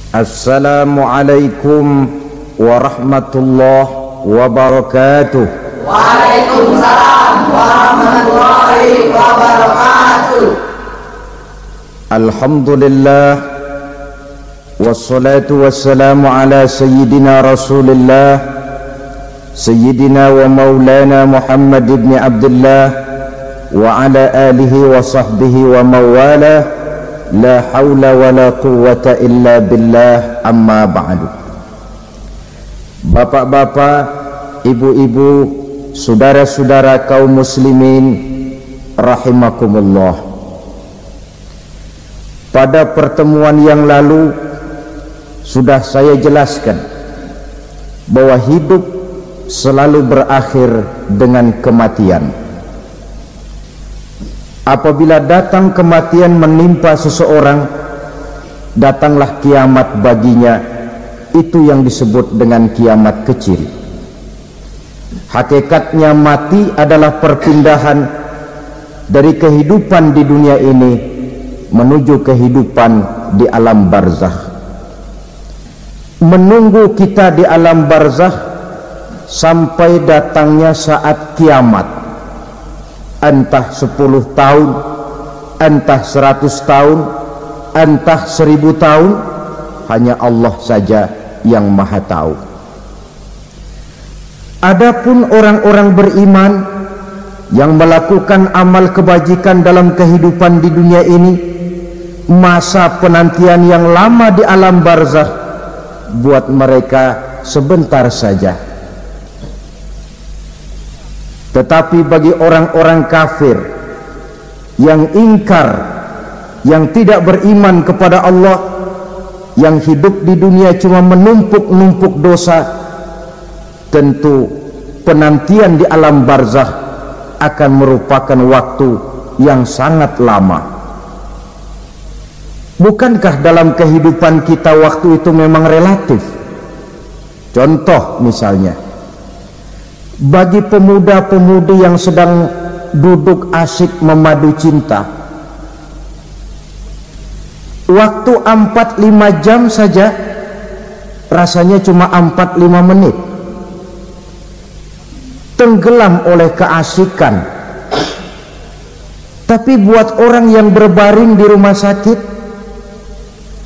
Assalamualaikum warahmatullahi wabarakatuh. Waalaikumsalam warahmatullahi wabarakatuh. Alhamdulillah wassalatu wassalamu ala sayyidina Rasulillah sayyidina wa maulana Muhammad ibn Abdullah wa ala alihi wa sahbihi wa mawala. La haula wa la quwwata illa billah, amma ba'du. Bapak-bapak, ibu-ibu, saudara-saudara kaum muslimin rahimakumullah. Pada pertemuan yang lalu sudah saya jelaskan bahwa hidup selalu berakhir dengan kematian. Apabila datang kematian menimpa seseorang, datanglah kiamat baginya. Itu yang disebut dengan kiamat kecil. Hakikatnya mati adalah perpindahan dari kehidupan di dunia ini menuju kehidupan di alam barzakh. Menunggu kita di alam barzakh sampai datangnya saat kiamat. Entah 10 tahun, entah 100 tahun, entah 1000 tahun, hanya Allah saja yang maha tahu. Adapun orang-orang beriman yang melakukan amal kebajikan dalam kehidupan di dunia ini, masa penantian yang lama di alam barzakh buat mereka sebentar saja. Tetapi bagi orang-orang kafir yang ingkar, yang tidak beriman kepada Allah, yang hidup di dunia cuma menumpuk-numpuk dosa, tentu penantian di alam barzakh akan merupakan waktu yang sangat lama. Bukankah dalam kehidupan kita waktu itu memang relatif? Contoh misalnya, bagi pemuda-pemudi yang sedang duduk asyik memadu cinta, waktu 4-5 jam saja rasanya cuma 4-5 menit, tenggelam oleh keasikan. Tapi buat orang yang berbaring di rumah sakit,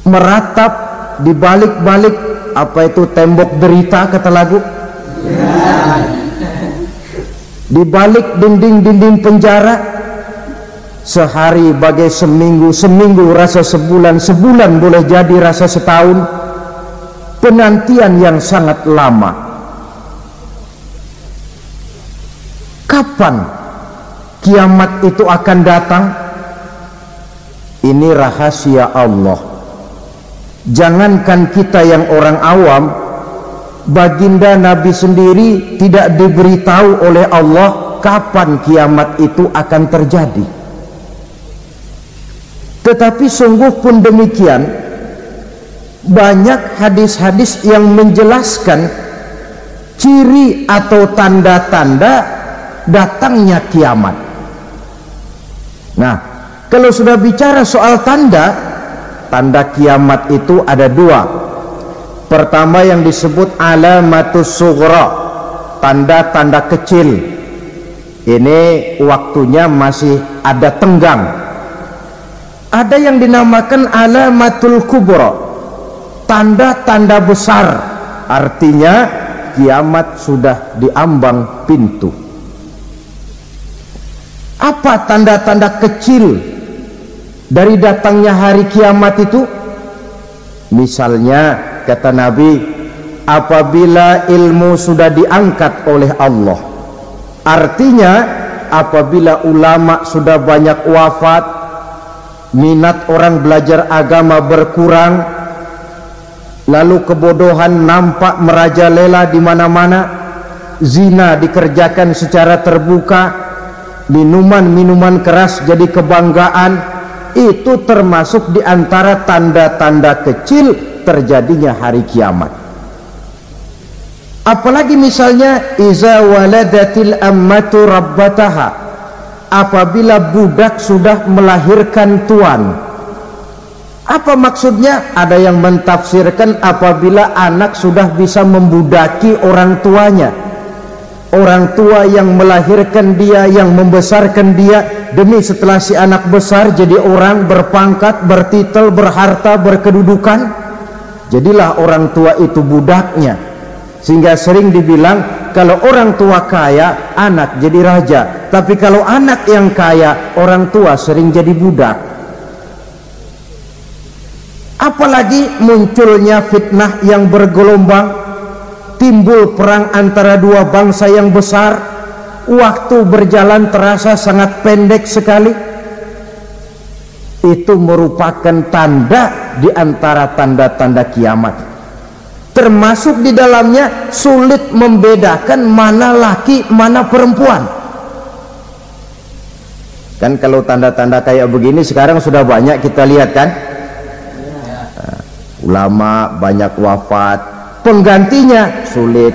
meratap di balik-balik apa itu tembok derita kata lagu, di balik dinding-dinding penjara, sehari bagai seminggu, seminggu rasa sebulan, sebulan boleh jadi rasa setahun. Penantian yang sangat lama. Kapan kiamat itu akan datang? Ini rahasia Allah. Jangankan kita yang orang awam, baginda Nabi sendiri tidak diberitahu oleh Allah kapan kiamat itu akan terjadi. Tetapi sungguh pun demikian, banyak hadis-hadis yang menjelaskan ciri atau tanda-tanda datangnya kiamat. Nah, kalau sudah bicara soal tanda kiamat itu ada dua. Pertama yang disebut alamatus sughra, tanda-tanda kecil. Ini waktunya masih ada tenggang. Ada yang dinamakan alamatul kubra, tanda-tanda besar. Artinya kiamat sudah diambang pintu. Apa tanda-tanda kecil dari datangnya hari kiamat itu? Misalnya kata Nabi, apabila ilmu sudah diangkat oleh Allah, artinya apabila ulama sudah banyak wafat, minat orang belajar agama berkurang, lalu kebodohan nampak merajalela di mana-mana, zina dikerjakan secara terbuka, minuman-minuman keras jadi kebanggaan, itu termasuk di antara tanda-tanda kecil terjadinya hari kiamat. Apalagi misalnya iza waladatil ammatu rabbataha, apabila budak sudah melahirkan tuan. Apa maksudnya? Ada yang mentafsirkan apabila anak sudah bisa membudaki orang tuanya, orang tua yang melahirkan dia, yang membesarkan dia, demi setelah si anak besar jadi orang berpangkat, bertitel, berharta, berkedudukan, jadilah orang tua itu budaknya. Sehingga sering dibilang kalau orang tua kaya, anak jadi raja, tapi kalau anak yang kaya, orang tua sering jadi budak. Apalagi munculnya fitnah yang bergelombang, timbul perang antara dua bangsa yang besar, waktu berjalan terasa sangat pendek sekali. Itu merupakan tanda di antara tanda-tanda kiamat. Termasuk di dalamnya sulit membedakan mana laki, mana perempuan. Kan kalau tanda-tanda kayak begini sekarang sudah banyak kita lihat kan. Ulama banyak wafat, penggantinya sulit.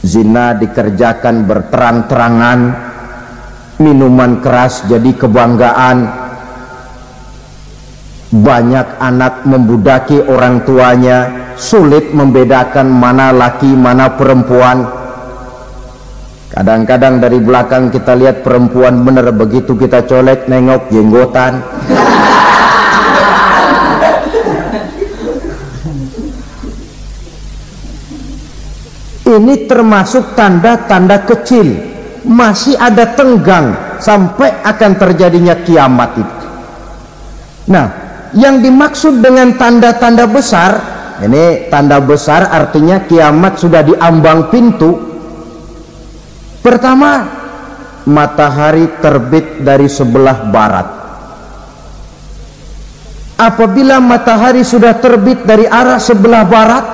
Zina dikerjakan berterang-terangan, minuman keras jadi kebanggaan, banyak anak membudaki orang tuanya, sulit membedakan mana laki mana perempuan. Kadang-kadang dari belakang kita lihat perempuan bener, begitu kita colek nengok jenggotan. Ini termasuk tanda-tanda kecil, masih ada tenggang sampai akan terjadinya kiamat itu. Nah, yang dimaksud dengan tanda-tanda besar, ini tanda besar artinya kiamat sudah di ambang pintu. Pertama, matahari terbit dari sebelah barat. Apabila matahari sudah terbit dari arah sebelah barat,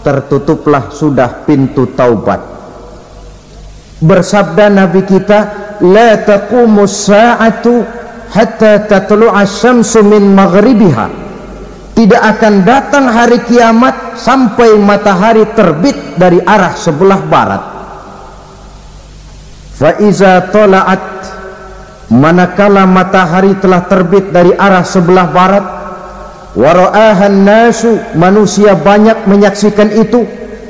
tertutuplah sudah pintu taubat. Bersabda Nabi kita, la taqumus sa'atu hatta tatlu'a syamsu min maghribiha. Tidak akan datang hari kiamat sampai matahari terbit dari arah sebelah barat. Fa iza tala'at, manakala matahari telah terbit dari arah sebelah barat, wara'ahan nasu, manusia banyak menyaksikan itu,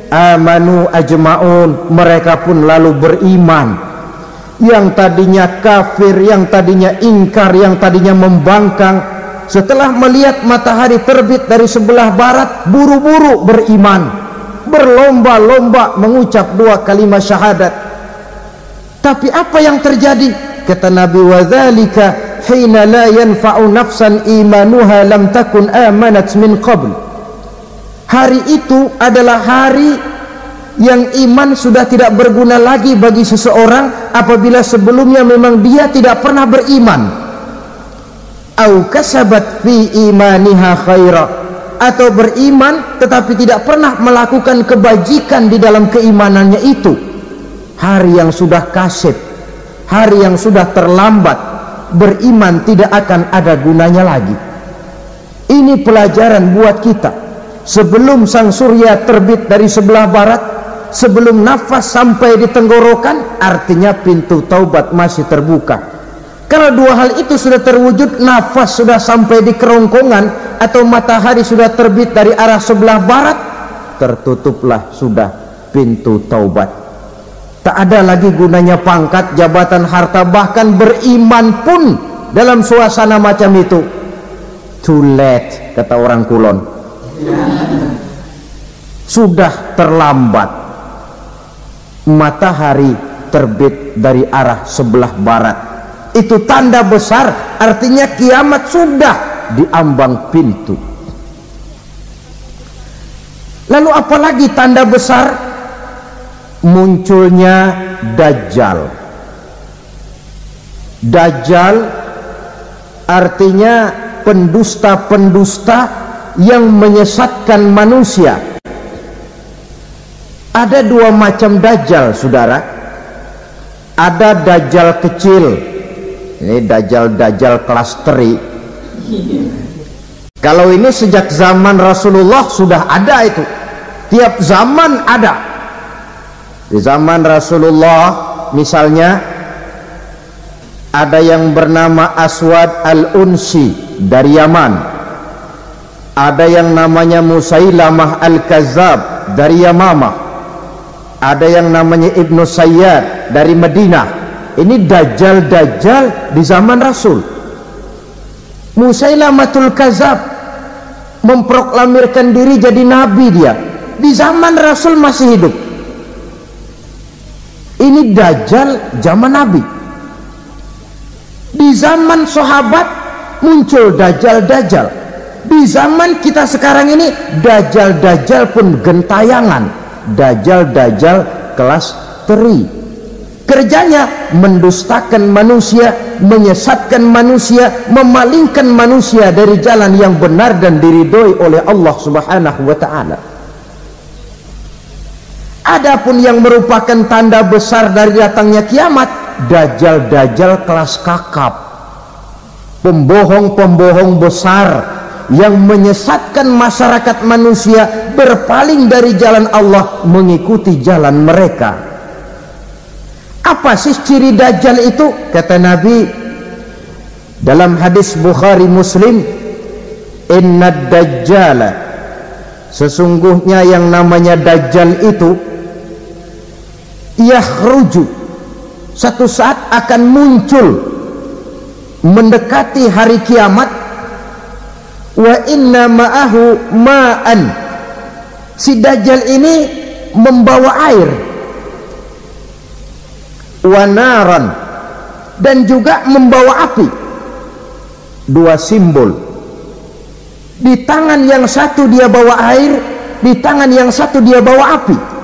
amanu ajma'un, mereka pun lalu beriman. Yang tadinya kafir, yang tadinya ingkar, yang tadinya membangkang, setelah melihat matahari terbit dari sebelah barat, buru-buru beriman, berlomba-lomba mengucap dua kalimat syahadat. Tapi apa yang terjadi? Kata Nabi, wadzalika hina la yanfa'u nafsan imanuha lam takun amanat min qabl. Hari itu adalah hari yang iman sudah tidak berguna lagi bagi seseorang apabila sebelumnya memang dia tidak pernah beriman. Au kasabat fi imaniha khaira, atau beriman tetapi tidak pernah melakukan kebajikan di dalam keimanannya itu. Hari yang sudah kasib, hari yang sudah terlambat, beriman tidak akan ada gunanya lagi. Ini pelajaran buat kita. Sebelum sang surya terbit dari sebelah barat, sebelum nafas sampai di tenggorokan, artinya pintu taubat masih terbuka. Kalau dua hal itu sudah terwujud, nafas sudah sampai di kerongkongan atau matahari sudah terbit dari arah sebelah barat, tertutuplah sudah pintu taubat. Tak ada lagi gunanya pangkat, jabatan, harta, bahkan beriman pun dalam suasana macam itu too late, kata orang Kulon. Sudah terlambat. Matahari terbit dari arah sebelah barat, itu tanda besar, artinya kiamat sudah di ambang pintu. Lalu apalagi tanda besar? Munculnya Dajjal. Dajjal artinya pendusta-pendusta yang menyesatkan manusia. Ada dua macam Dajjal, saudara. Ada Dajjal kecil, ini Dajjal kelas teri. Kalau ini sejak zaman Rasulullah sudah ada itu, tiap zaman ada. Di zaman Rasulullah misalnya ada yang bernama Aswad al-Unsi dari Yaman, ada yang namanya Musailamah al-Kazzab dari Yamamah, ada yang namanya Ibnu Sayyad dari Madinah. Ini dajjal-dajjal di zaman Rasul. Musailamatul Kazzab memproklamirkan diri jadi nabi, dia di zaman Rasul masih hidup. Ini dajjal zaman Nabi. Di zaman sahabat muncul dajjal-dajjal. Di zaman kita sekarang ini dajjal-dajjal pun gentayangan, dajjal-dajjal kelas teri. Kerjanya mendustakan manusia, menyesatkan manusia, memalingkan manusia dari jalan yang benar dan diridhoi oleh Allah Subhanahu wa taala. Adapun yang merupakan tanda besar dari datangnya kiamat, dajjal-dajjal kelas kakap, pembohong-pembohong besar yang menyesatkan masyarakat manusia berpaling dari jalan Allah mengikuti jalan mereka. Apa sih ciri dajjal itu? Kata Nabi dalam hadis Bukhari Muslim, innad dajjala, sesungguhnya yang namanya dajjal itu yakhruju, satu saat akan muncul mendekati hari kiamat, wa inna ma'ahu ma'an, si dajjal ini membawa air, wanaran, dan juga membawa api. Dua simbol. Di tangan yang satu dia bawa air, di tangan yang satu dia bawa api.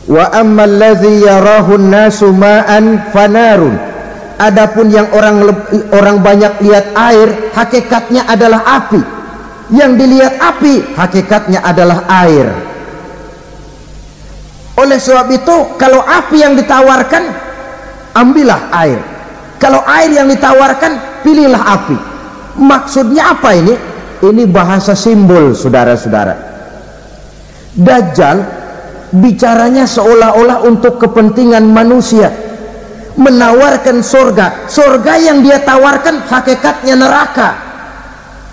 Wa ammal ladzi yarahu an-nasu ma'an fanarun, adapun yang orang banyak lihat air, hakikatnya adalah api. Yang dilihat api, hakikatnya adalah air. Oleh sebab itu, kalau api yang ditawarkan, ambillah air. Kalau air yang ditawarkan, pilihlah api. Maksudnya apa ini? Ini bahasa simbol, saudara-saudara. Dajjal bicaranya seolah-olah untuk kepentingan manusia, menawarkan surga. Surga yang dia tawarkan hakikatnya neraka.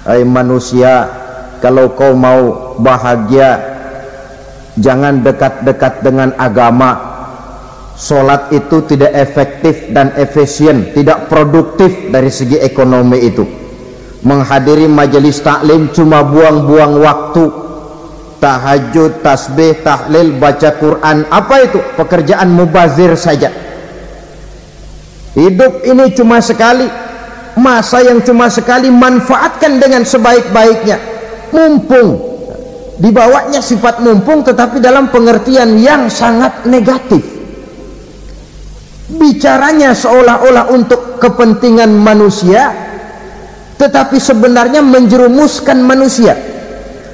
Hai manusia, kalau kau mau bahagia, jangan dekat-dekat dengan agama. Sholat itu tidak efektif dan efisien, tidak produktif dari segi ekonomi itu. Menghadiri majelis taklim cuma buang-buang waktu. Tahajud, tasbih, tahlil, baca Quran, apa itu? Pekerjaan mubazir saja. Hidup ini cuma sekali, masa yang cuma sekali, manfaatkan dengan sebaik-baiknya. Mumpung, dibawanya sifat mumpung, tetapi dalam pengertian yang sangat negatif. Bicaranya seolah-olah untuk kepentingan manusia, tetapi sebenarnya menjerumuskan manusia.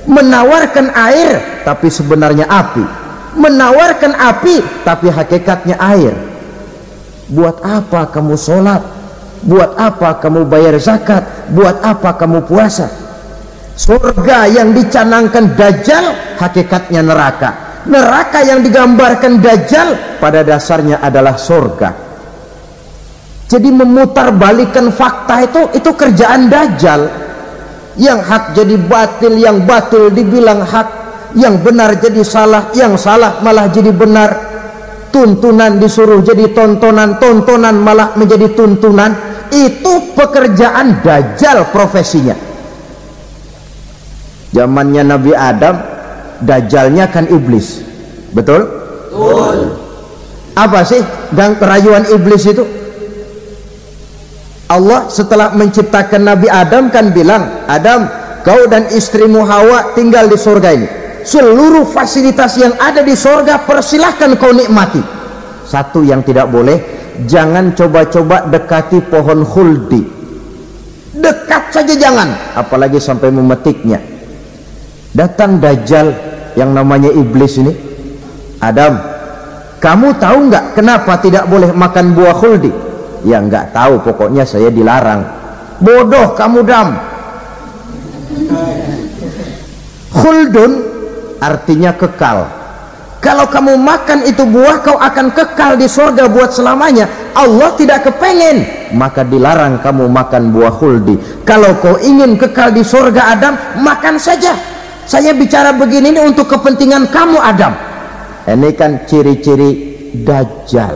Menawarkan air, tapi sebenarnya api. Menawarkan api, tapi hakikatnya air. Buat apa kamu sholat? Buat apa kamu bayar zakat? Buat apa kamu puasa? Surga yang dicanangkan dajjal, hakikatnya neraka. Neraka yang digambarkan dajjal, pada dasarnya adalah surga. Jadi memutarbalikkan fakta itu kerjaan dajjal. Yang hak jadi batil, yang batil dibilang hak, yang benar jadi salah, yang salah malah jadi benar. Tuntunan disuruh jadi tontonan, tontonan malah menjadi tuntunan. Itu pekerjaan dajjal profesinya. Zamannya Nabi Adam, dajjalnya kan iblis. Betul? Betul. Apa sih rayuan iblis itu? Allah setelah menciptakan Nabi Adam kan bilang, Adam, kau dan istrimu Hawa tinggal di surga ini. Seluruh fasilitas yang ada di surga persilahkan kau nikmati. Satu yang tidak boleh, jangan coba-coba dekati pohon khuldi. Dekat saja jangan, apalagi sampai memetiknya. Datang dajjal yang namanya iblis ini. Adam, kamu tahu nggak kenapa tidak boleh makan buah khuldi? Ya nggak tahu, pokoknya saya dilarang. Bodoh kamu, Dam. Khuldun artinya kekal. Kalau kamu makan itu buah, kau akan kekal di surga buat selamanya. Allah tidak kepengen maka dilarang kamu makan buah khuldi. Kalau kau ingin kekal di surga Adam, makan saja. Saya bicara begini ini untuk kepentingan kamu Adam. Ini kan ciri-ciri Dajjal.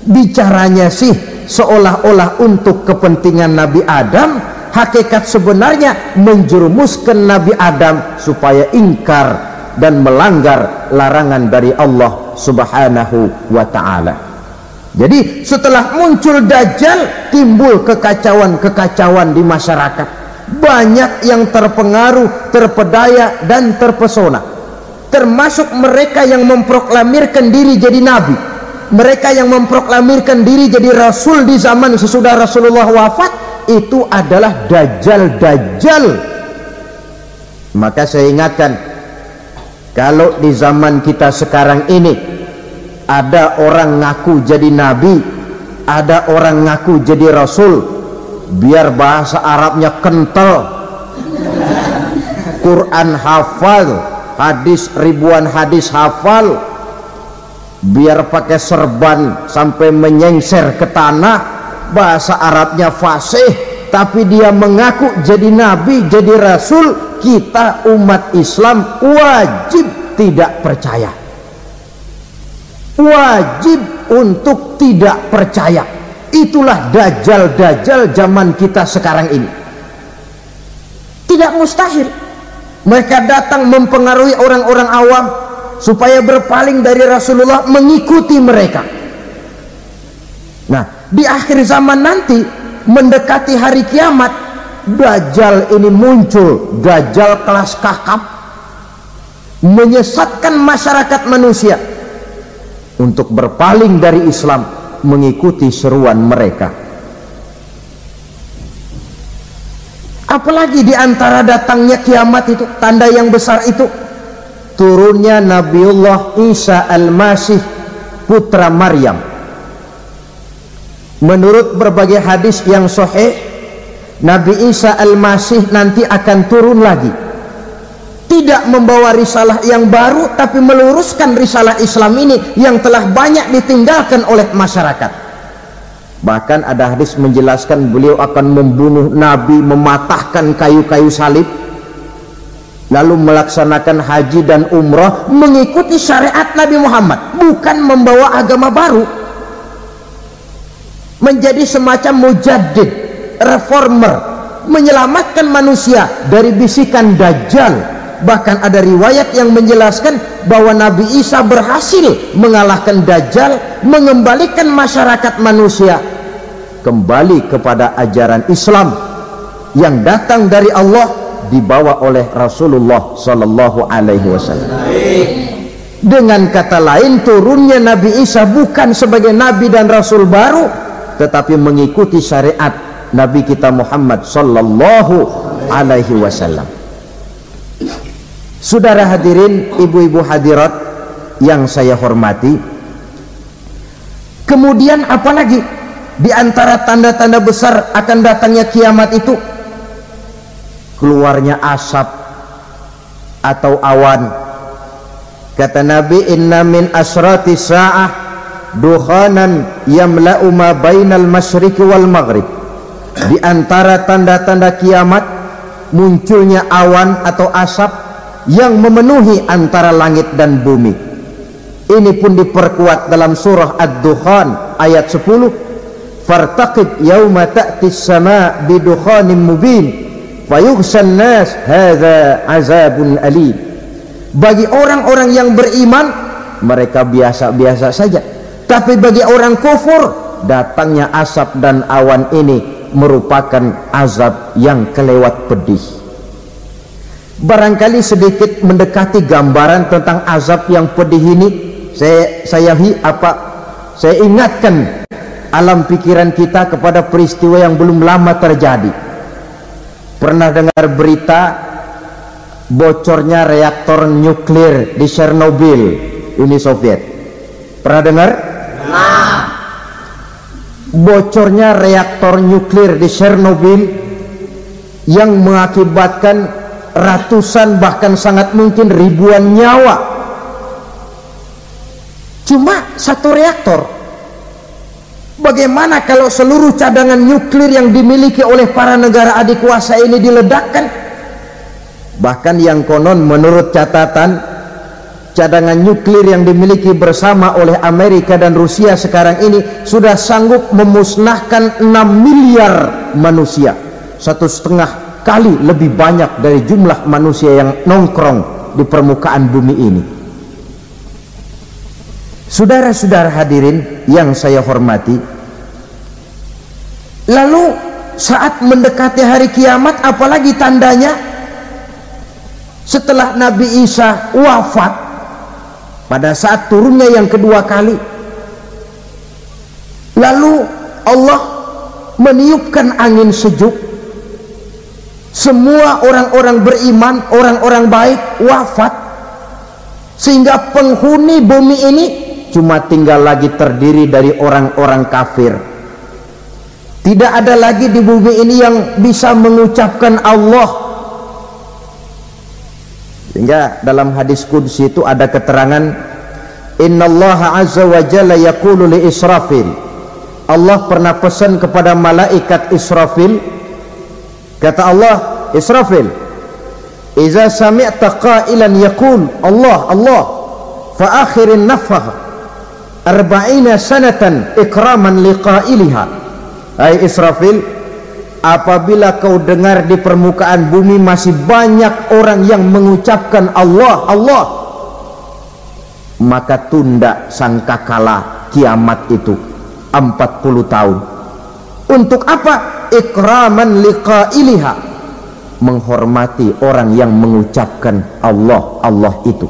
Bicaranya sih seolah-olah untuk kepentingan Nabi Adam, hakikat sebenarnya menjerumuskan Nabi Adam supaya ingkar dan melanggar larangan dari Allah Subhanahu wa ta'ala. Jadi setelah muncul Dajjal, timbul kekacauan-kekacauan di masyarakat. Banyak yang terpengaruh, terpedaya dan terpesona, termasuk mereka yang memproklamirkan diri jadi nabi, mereka yang memproklamirkan diri jadi rasul di zaman sesudah Rasulullah wafat. Itu adalah Dajjal. Maka saya ingatkan, kalau di zaman kita sekarang ini ada orang ngaku jadi nabi, ada orang ngaku jadi rasul, biar bahasa Arabnya kental, Quran hafal, hadis ribuan hadis hafal, biar pakai serban sampai menyengser ke tanah, bahasa Arabnya fasih, tapi dia mengaku jadi nabi, jadi rasul. Kita umat Islam wajib tidak percaya, wajib untuk tidak percaya. Itulah Dajjal zaman kita sekarang ini. Tidak mustahil mereka datang mempengaruhi orang-orang awam supaya berpaling dari Rasulullah, mengikuti mereka. Nah, di akhir zaman nanti, mendekati hari kiamat, Dajjal ini muncul, Dajjal kelas kakap, menyesatkan masyarakat manusia untuk berpaling dari Islam, mengikuti seruan mereka. Apalagi di antara datangnya kiamat itu, tanda yang besar itu, turunnya Nabiullah Isa Al-Masih, putra Maryam. Menurut berbagai hadis yang sahih, Nabi Isa Al-Masih nanti akan turun lagi, tidak membawa risalah yang baru, tapi meluruskan risalah Islam ini yang telah banyak ditinggalkan oleh masyarakat. Bahkan ada hadis menjelaskan beliau akan membunuh Nabi, mematahkan kayu-kayu salib, lalu melaksanakan haji dan umrah mengikuti syariat Nabi Muhammad, bukan membawa agama baru, menjadi semacam mujaddid, reformer, menyelamatkan manusia dari bisikan Dajjal. Bahkan ada riwayat yang menjelaskan bahwa Nabi Isa berhasil mengalahkan Dajjal, mengembalikan masyarakat manusia kembali kepada ajaran Islam yang datang dari Allah, dibawa oleh Rasulullah Sallallahu Alaihi Wasallam. Dengan kata lain, turunnya Nabi Isa bukan sebagai Nabi dan Rasul baru, tetapi mengikuti syariat Nabi kita Muhammad Sallallahu Alaihi Wasallam. Saudara hadirin, ibu-ibu hadirat yang saya hormati, kemudian apalagi di antara tanda-tanda besar akan datangnya kiamat itu? Keluarnya asap atau awan. Kata Nabi, inna min asrati sa'ah dukhanan yamla'u ma bainal masyriqi wal maghrib. Di antara tanda-tanda kiamat, munculnya awan atau asap yang memenuhi antara langit dan bumi. Ini pun diperkuat dalam surah Ad-Dukhan ayat 10, fartaqib yauma ta'tis sama' bidukhanin mubin fayughshan nas hadza azabun alim. Bagi orang-orang yang beriman, mereka biasa-biasa saja, tapi bagi orang kufur, datangnya asap dan awan ini merupakan azab yang kelewat pedih. Barangkali sedikit mendekati gambaran tentang azab yang pedih ini, saya ingatkan alam pikiran kita kepada peristiwa yang belum lama terjadi. Pernah dengar berita bocornya reaktor nuklir di Chernobyl, Uni Soviet? Pernah dengar? Nah, bocornya reaktor nuklir di Chernobyl yang mengakibatkan ratusan bahkan sangat mungkin ribuan nyawa. Cuma satu reaktor, Bagaimana kalau seluruh cadangan nuklir yang dimiliki oleh para negara adik kuasa ini diledakkan? Bahkan yang konon menurut catatan, cadangan nuklir yang dimiliki bersama oleh Amerika dan Rusia sekarang ini sudah sanggup memusnahkan 6 miliar manusia, 1,5 kali lebih banyak dari jumlah manusia yang nongkrong di permukaan bumi ini. Saudara-saudara hadirin yang saya hormati, lalu saat mendekati hari kiamat, apalagi tandanya setelah Nabi Isa wafat pada saat turunnya yang kedua kali, lalu Allah meniupkan angin sejuk, semua orang-orang beriman, orang-orang baik wafat, sehingga penghuni bumi ini cuma tinggal lagi terdiri dari orang-orang kafir. Tidak ada lagi di bumi ini yang bisa mengucapkan Allah. Sehingga dalam hadis qudsi itu ada keterangan, innallaha azza wa jalla yaqulu li Israfil, Allah pernah pesan kepada malaikat Israfil, kata Allah, Israfil, iza sami'ta qailan yaqul Allah Allah fa akhirin nafakh 40 sanatan ikraman liqailiha. Hai Israfil, apabila kau dengar di permukaan bumi masih banyak orang yang mengucapkan Allah Allah, maka tunda sangkakala kiamat itu 40 tahun. Untuk apa? Ikraman liqailiha, menghormati orang yang mengucapkan Allah Allah itu.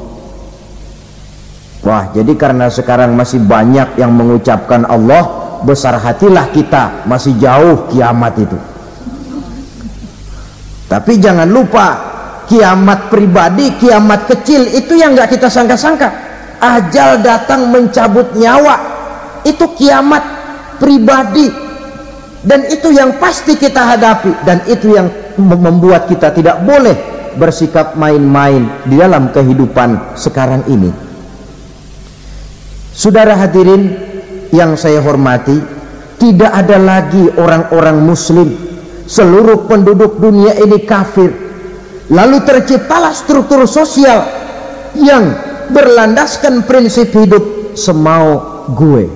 Wah, jadi karena sekarang masih banyak yang mengucapkan Allah, besar hatilah kita, masih jauh kiamat itu. Tapi jangan lupa, kiamat pribadi, kiamat kecil itu yang nggak kita sangka-sangka. Ajal datang mencabut nyawa, itu kiamat pribadi, dan itu yang pasti kita hadapi, dan itu yang membuat kita tidak boleh bersikap main-main di dalam kehidupan sekarang ini. Saudara hadirin yang saya hormati, tidak ada lagi orang-orang muslim, seluruh penduduk dunia ini kafir. Lalu terciptalah struktur sosial yang berlandaskan prinsip hidup semau gue.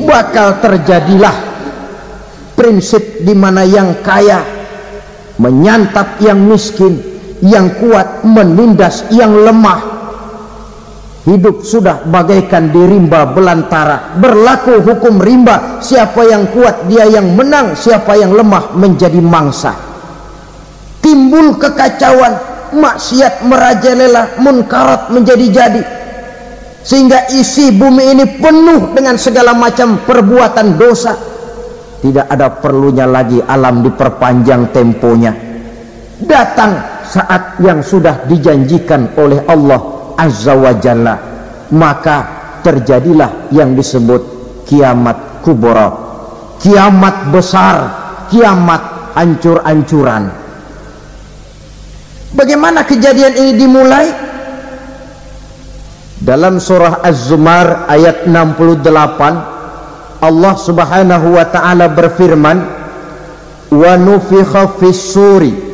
Bakal terjadilah prinsip di mana yang kaya menyantap yang miskin, yang kuat menindas yang lemah. Hidup sudah bagaikan di rimba belantara, berlaku hukum rimba, siapa yang kuat dia yang menang, siapa yang lemah menjadi mangsa. Timbul kekacauan, maksiat merajalela, munkarat menjadi-jadi, sehingga isi bumi ini penuh dengan segala macam perbuatan dosa. Tidak ada perlunya lagi alam diperpanjang temponya. Datang saat yang sudah dijanjikan oleh Allah Azza wa Jalla, maka terjadilah yang disebut kiamat kubra, kiamat besar, kiamat ancur-ancuran. Bagaimana kejadian ini dimulai? Dalam surah Az-Zumar ayat 68, Allah Subhanahu wa taala berfirman, wa nufikha fis-suri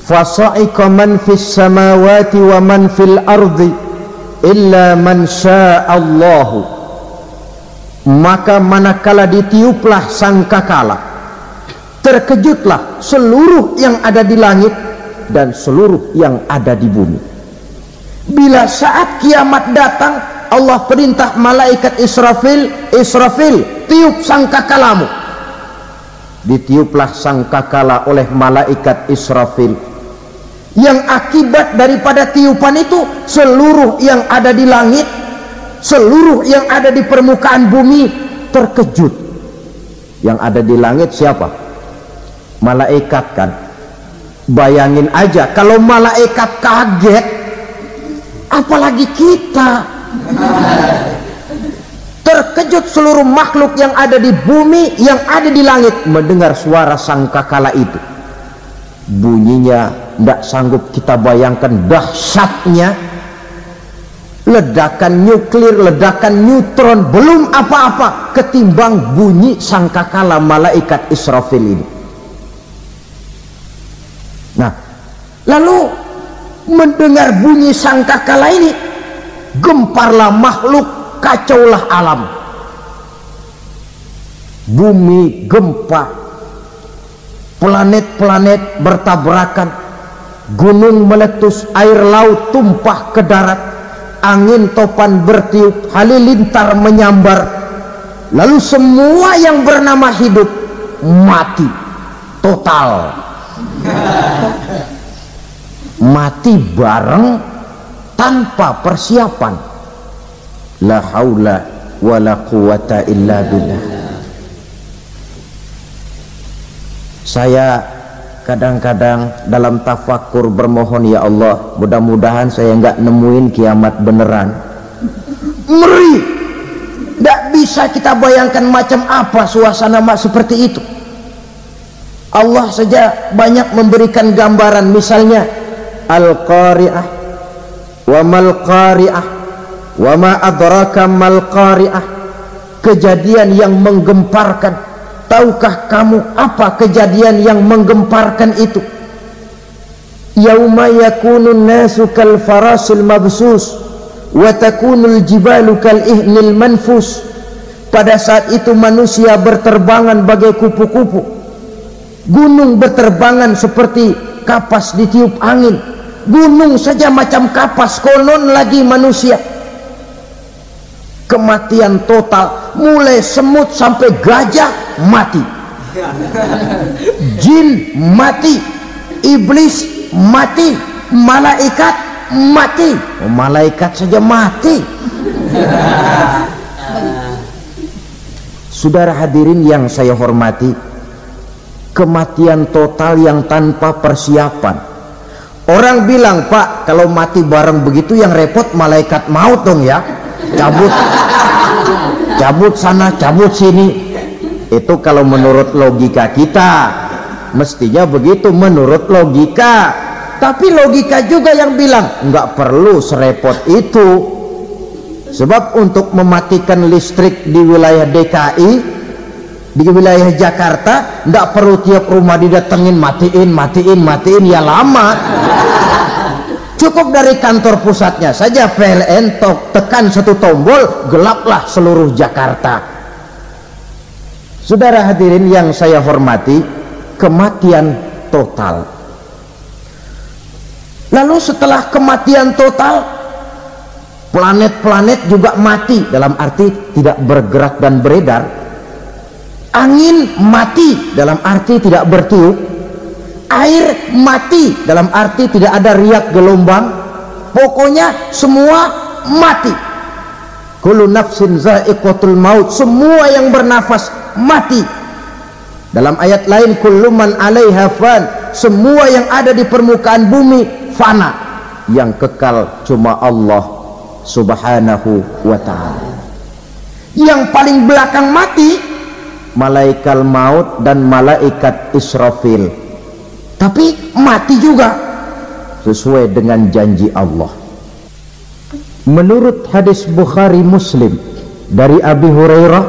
fasa'iqa man fis samawati wa man fil ardi illa man sya'allahu. Maka manakala ditiuplah sangkakala, terkejutlah seluruh yang ada di langit dan seluruh yang ada di bumi. Bila saat kiamat datang, Allah perintah malaikat Israfil, Israfil, tiup sangkakalamu. Ditiuplah sangkakala oleh malaikat Israfil. Yang akibat daripada tiupan itu, seluruh yang ada di langit, seluruh yang ada di permukaan bumi terkejut. Yang ada di langit siapa? Malaikat kan. Bayangin aja kalau malaikat kaget, apalagi kita. Terkejut seluruh makhluk yang ada di bumi, yang ada di langit mendengar suara sangkakala itu. Bunyinya tidak sanggup kita bayangkan dahsyatnya. ledakan nuklir, ledakan neutron, belum apa-apa ketimbang bunyi sangkakala malaikat Israfil ini. Nah, lalu mendengar bunyi sangkakala ini, gemparlah makhluk, kacaulah alam. Bumi gempa, planet-planet bertabrakan, gunung meletus, air laut tumpah ke darat, angin topan bertiup, halilintar menyambar, lalu semua yang bernama hidup mati total. Mati bareng tanpa persiapan. La haula wala quwata illa billah. Saya kadang-kadang dalam tafakur bermohon, ya Allah, mudah-mudahan saya nggak nemuin kiamat beneran. Ngeri, nggak bisa kita bayangkan macam apa suasana seperti itu. Allah saja banyak memberikan gambaran, misalnya Al-Qari'ah, wa mal qari'ah, wa ma adraka mal qari'ah. Kejadian yang menggemparkan. Tahukah kamu apa kejadian yang menggemparkan itu? Yauma yakunun nasu kal farasil mabsus wa takunul jibalu kal ihnil manfus. Pada saat itu manusia berterbangan bagai kupu-kupu, gunung berterbangan seperti kapas ditiup angin. Gunung saja macam kapas, konon lagi manusia. Kematian total, mulai semut sampai gajah mati, jin mati, iblis mati, malaikat mati. Oh, malaikat saja mati. Saudara hadirin yang saya hormati, kematian total yang tanpa persiapan. Orang bilang, Pak, kalau mati bareng begitu yang repot malaikat maut dong ya, cabut sana, cabut sini. Itu kalau menurut logika kita, mestinya begitu menurut logika. Tapi logika juga yang bilang nggak perlu serepot itu, sebab untuk mematikan listrik di wilayah DKI, di wilayah Jakarta, nggak perlu tiap rumah didatengin matiin, ya lama. Cukup dari kantor pusatnya saja PLN, tekan satu tombol, gelaplah seluruh Jakarta. Saudara hadirin yang saya hormati, kematian total. Lalu setelah kematian total, planet-planet juga mati, dalam arti tidak bergerak dan beredar. Angin mati, dalam arti tidak bertiup. Air mati, dalam arti tidak ada riak gelombang. Pokoknya semua mati. Kullu nafsin za'iqatul maut, semua yang bernafas mati. Dalam ayat lain, kullu man 'alaiha fan, semua yang ada di permukaan bumi fana, yang kekal cuma Allah subhanahu wa ta'ala. Yang paling belakang mati malaikat maut dan malaikat Israfil, tapi mati juga sesuai dengan janji Allah. Menurut hadis Bukhari Muslim dari Abi Hurairah,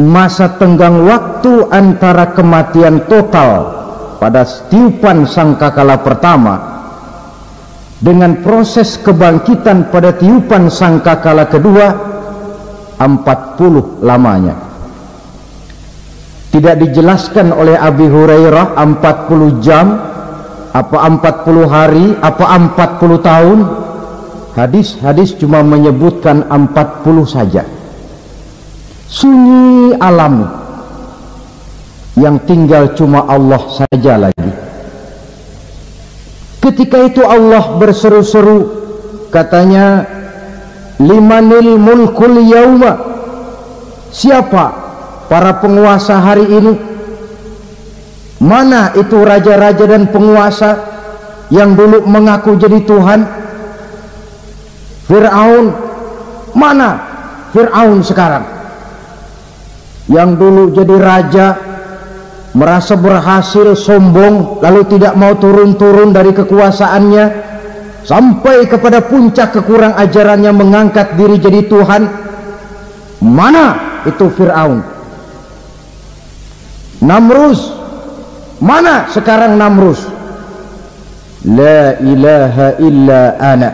masa tenggang waktu antara kematian total pada tiupan sangkakala pertama dengan proses kebangkitan pada tiupan sangkakala kedua 40 lamanya. Tidak dijelaskan oleh Abi Hurairah 40 jam, apa 40 hari, apa 40 tahun. Hadis-hadis cuma menyebutkan 40 saja. Sunyi alam, yang tinggal cuma Allah saja lagi. Ketika itu Allah berseru-seru, katanya, limanil mulkul yauma, siapa para penguasa hari ini? Mana itu raja-raja dan penguasa yang dulu mengaku jadi Tuhan? Fir'aun, mana Fir'aun sekarang? Yang dulu jadi raja, merasa berhasil, sombong, lalu tidak mau turun-turun dari kekuasaannya. sampai kepada puncak kekurang ajarannya mengangkat diri jadi Tuhan. Mana itu Fir'aun? Namrus, mana sekarang Namrus? La ilaha illa ana,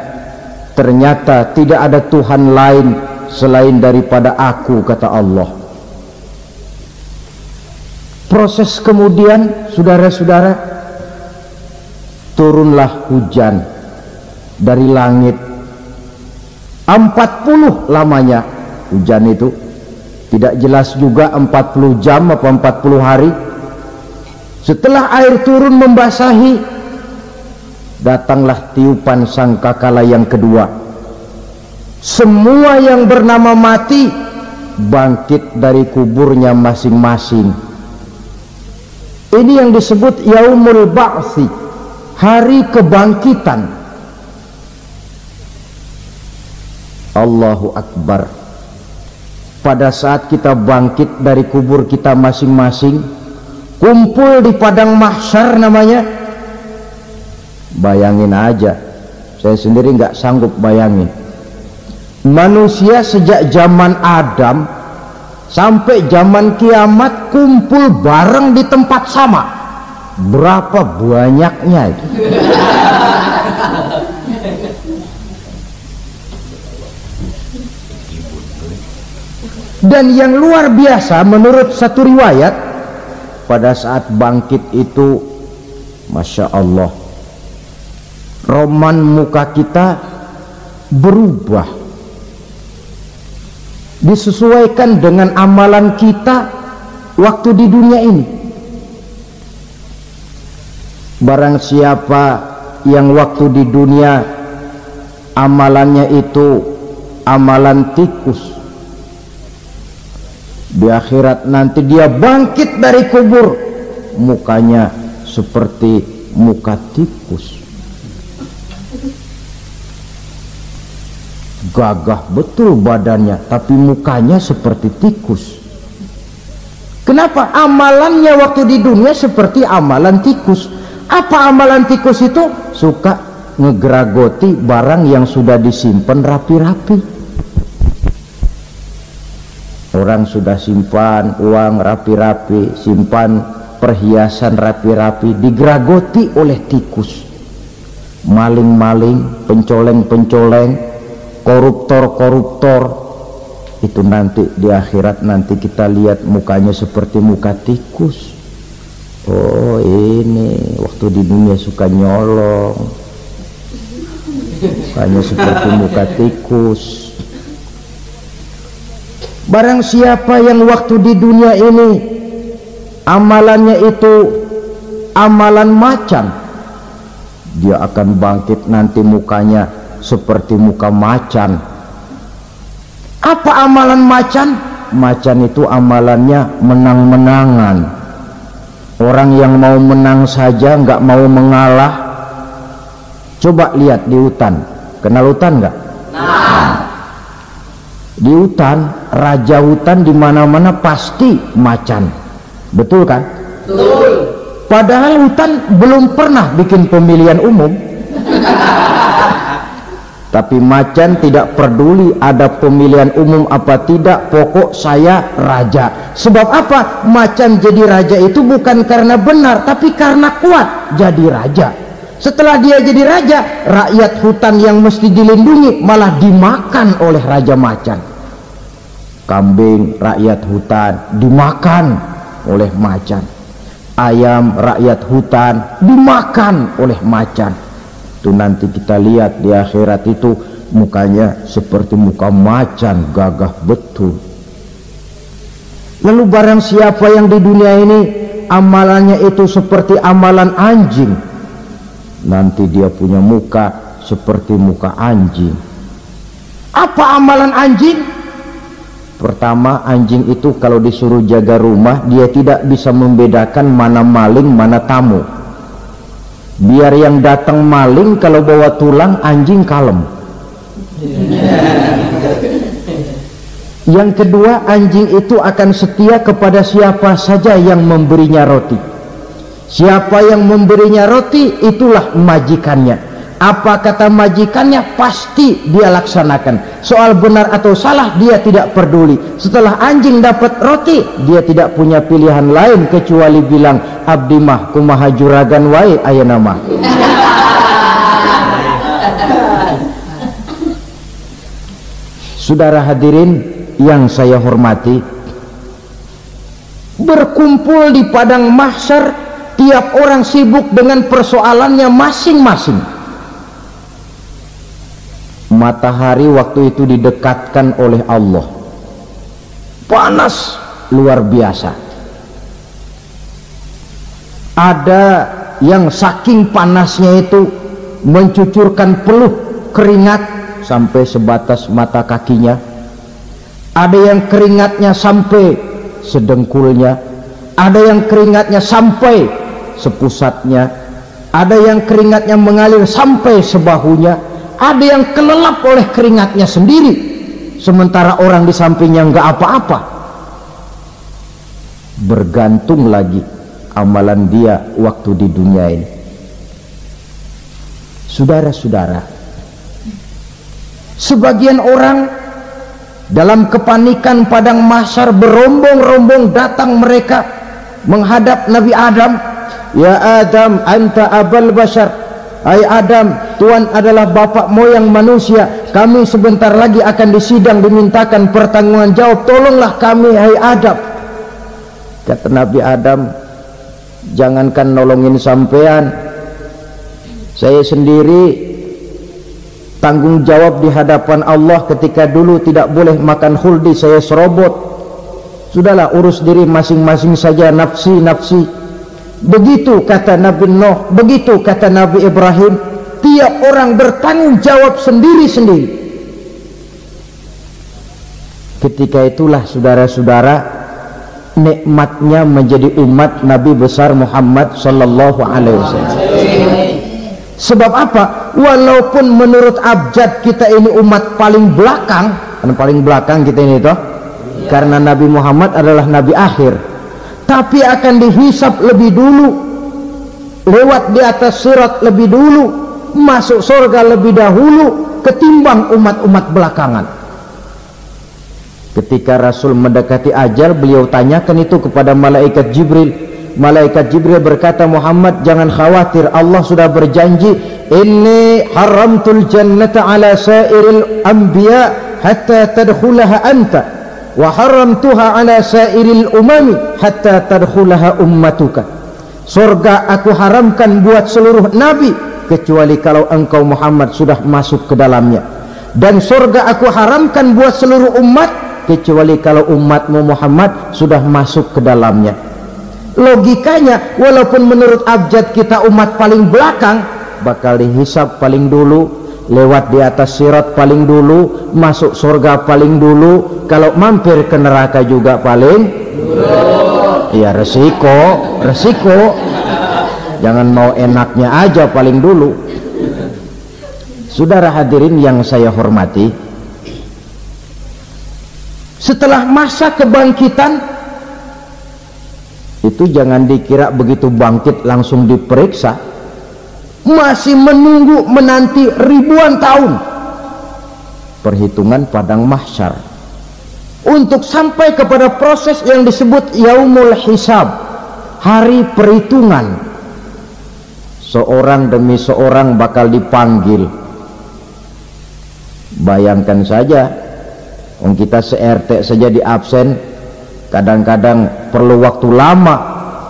ternyata tidak ada Tuhan lain selain daripada aku, kata Allah. Proses kemudian, saudara-saudara, turunlah hujan dari langit. 40 lamanya hujan itu, tidak jelas juga 40 jam apa 40 hari. Setelah air turun membasahi, datanglah tiupan sangkakala yang kedua. Semua yang bernama mati bangkit dari kuburnya masing-masing. Ini yang disebut Yaumul Ba'thi, hari kebangkitan. Allahu Akbar. Pada saat kita bangkit dari kubur kita masing-masing, kumpul di padang mahsyar namanya. Bayangin aja, saya sendiri nggak sanggup bayangin. Manusia sejak zaman Adam sampai zaman kiamat kumpul bareng di tempat sama. Berapa banyaknya itu? Dan yang luar biasa menurut satu riwayat, pada saat bangkit itu, Masya Allah, roman muka kita berubah, disesuaikan dengan amalan kita waktu di dunia ini. Barang siapa yang waktu di dunia amalannya itu amalan tikus, di akhirat nanti dia bangkit dari kubur, mukanya seperti muka tikus. Gagah betul badannya, tapi mukanya seperti tikus. Kenapa? Amalannya waktu di dunia seperti amalan tikus. Apa amalan tikus itu? Suka ngegeragoti barang yang sudah disimpan rapi-rapi. Orang sudah simpan uang rapi-rapi, simpan perhiasan rapi-rapi, digeragoti oleh tikus. Maling-maling, pencoleng-pencoleng, koruptor-koruptor, itu nanti di akhirat nanti kita lihat mukanya seperti muka tikus. Oh, ini waktu di dunia suka nyolong, mukanya seperti muka tikus. Barang siapa yang waktu di dunia ini amalannya itu amalan macan, dia akan bangkit nanti mukanya seperti muka macan. Apa amalan macan? Macan itu amalannya menang-menangan. Orang yang mau menang saja, nggak mau mengalah. Coba lihat di hutan, kenal hutan nggak? Di hutan, raja hutan di mana-mana pasti macan, betul kan? Betul. Padahal hutan belum pernah bikin pemilihan umum. Tapi macan tidak peduli ada pemilihan umum apa tidak, pokok saya raja. Sebab apa? Macan jadi raja itu bukan karena benar, tapi karena kuat jadi raja. Setelah dia jadi raja, rakyat hutan yang mesti dilindungi malah dimakan oleh raja macan. Kambing rakyat hutan dimakan oleh macan. Ayam rakyat hutan dimakan oleh macan. Itu nanti kita lihat di akhirat itu mukanya seperti muka macan, gagah betul. Lalu barang siapa yang di dunia ini amalannya itu seperti amalan anjing, nanti dia punya muka seperti muka anjing. Apa amalan anjing? Pertama, anjing itu kalau disuruh jaga rumah, dia tidak bisa membedakan mana maling mana tamu. Biar yang datang maling, kalau bawa tulang, anjing kalem. Yang kedua, anjing itu akan setia kepada siapa saja yang memberinya roti. Siapa yang memberinya roti, itulah majikannya. Apa kata majikannya pasti dia laksanakan. Soal benar atau salah dia tidak peduli. Setelah anjing dapat roti, dia tidak punya pilihan lain kecuali bilang, abdi mah kumaha juragan wae ayeuna mah. Saudara hadirin yang saya hormati, berkumpul di padang mahsyar, tiap orang sibuk dengan persoalannya masing-masing. Matahari waktu itu didekatkan oleh Allah, panas luar biasa. Ada yang saking panasnya itu mencucurkan peluh keringat sampai sebatas mata kakinya. Ada yang keringatnya sampai sedengkulnya, ada yang keringatnya sampai sepusatnya, ada yang keringatnya mengalir sampai sebahunya, ada yang kelelap oleh keringatnya sendiri, sementara orang di sampingnya nggak apa-apa. Bergantung lagi amalan dia waktu di dunia ini. Saudara-saudara, sebagian orang dalam kepanikan padang mahsyar berombong-rombong datang mereka menghadap Nabi Adam. Ya Adam, anta abal bashar. Hai Adam, Tuhan adalah bapak moyang manusia. Kami sebentar lagi akan disidang, dimintakan pertanggungan jawab. Tolonglah kami, hai Adam. Kata Nabi Adam, jangankan nolongin sampean, saya sendiri tanggung jawab di hadapan Allah. Ketika dulu tidak boleh makan khuldi, saya serobot. Sudahlah, urus diri masing-masing saja, nafsi. Begitu kata Nabi Nuh, begitu kata Nabi Ibrahim. Tiap orang bertanggung jawab sendiri-sendiri. Ketika itulah saudara-saudara, nikmatnya menjadi umat Nabi besar Muhammad sallallahu alaihi wasallam. Sebab apa? Walaupun menurut abjad kita ini umat paling belakang, paling belakang kita ini toh, karena Nabi Muhammad adalah Nabi akhir, tapi akan dihisap lebih dulu, lewat di atas sirat lebih dulu, masuk surga lebih dahulu ketimbang umat-umat belakangan. Ketika Rasul mendekati ajal, beliau tanyakan itu kepada malaikat Jibril. Malaikat Jibril berkata, Muhammad jangan khawatir, Allah sudah berjanji, inni haramtul jannata ala sairil anbiya hatta tadkhulaha anta, wa haramtuha ala sairil umami hatta tadkhulaha ummatuka. Surga aku haramkan buat seluruh nabi kecuali kalau engkau Muhammad sudah masuk ke dalamnya, dan surga aku haramkan buat seluruh umat kecuali kalau umatmu Muhammad sudah masuk ke dalamnya. Logikanya, walaupun menurut abjad kita umat paling belakang, bakal dihisap paling dulu, lewat di atas sirat paling dulu, masuk surga paling dulu, kalau mampir ke neraka juga paling dulu. Ya resiko. Jangan mau enaknya aja paling dulu. Saudara hadirin yang saya hormati, setelah masa kebangkitan itu jangan dikira begitu bangkit langsung diperiksa, masih menunggu menanti ribuan tahun perhitungan padang mahsyar untuk sampai kepada proses yang disebut yaumul hisab, hari perhitungan. Seorang demi seorang bakal dipanggil. Bayangkan saja, kita se-RT saja di absen, kadang-kadang perlu waktu lama.